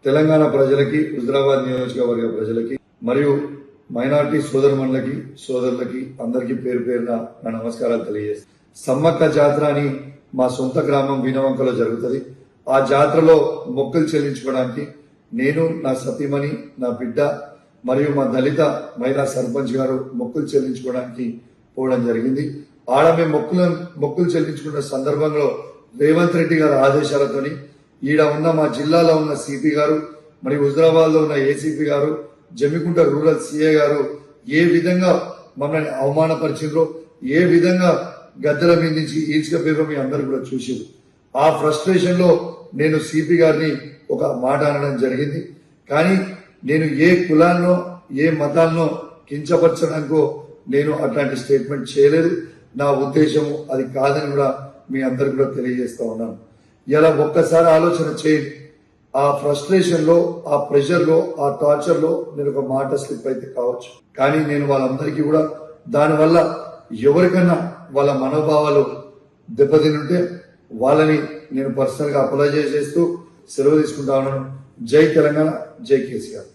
తెలంగాణ ప్రజలకి, హుజరాబాద్ నియోజకవర్గ ప్రజలకి మరియు మైనార్టీ సోదరులకి అందరికీ పేరు పేరున నా నమస్కారాలు తెలియజేస్తాను. సమ్మక్క జాతర అని మా సొంత గ్రామం వీణవంకలో జరుగుతుంది. ఆ జాతరలో మొక్కులు చెల్లించుకోవడానికి నేను, నా సతీమణి, నా బిడ్డ మరియు మా దళిత మహిళా సర్పంచ్ గారు మొక్కులు చెల్లించుకోవడానికి పోవడం జరిగింది. ఆడ మేము మొక్కులు చెల్లించుకున్న సందర్భంలో రేవంత్ రెడ్డి గారి ఆదేశాలతోని ఈడ ఉన్న మా జిల్లాలో ఉన్న సిపి గారు మరియు హుజరాబాద్ లో ఉన్న ఏసీపీ గారు, జమ్మికుంట రూరల్ సిఏ గారు ఏ విధంగా మమ్మల్ని అవమానపరిచిండ్రో, ఏ విధంగా గద్దెల మీద నుంచి ఈడ్చుకపోయారో మీ అందరూ కూడా చూసారు. ఆ ఫ్రస్ట్రేషన్ లో నేను సిపి గారిని ఒక మాట అనడం జరిగింది. కానీ నేను ఏ కులాన్నో ఏ మతాన్నో కించపరచడానికో నేను అట్లాంటి స్టేట్మెంట్ చేయలేదు. నా ఉద్దేశం అది కాదని కూడా మీ అందరు కూడా తెలియజేస్తా ఉన్నాను. ఇలా ఒక్కసారి ఆలోచన చేయండి. ఆ ఫ్రస్ట్రేషన్ లో, ఆ ప్రెషర్ లో, ఆ టార్చర్ లో నేను ఒక మాట స్లిప్ అయితే కావచ్చు. కానీ నేను వాళ్ళందరికీ కూడా దానివల్ల ఎవరికైనా వాళ్ళ మనోభావాలు దెబ్బతినుంటే వాళ్ళని నేను పర్సనల్ గా అప్లై చేస్తూ సెలవు తీసుకుంటా ఉన్నాను. జై తెలంగాణ, జై కేసీఆర్.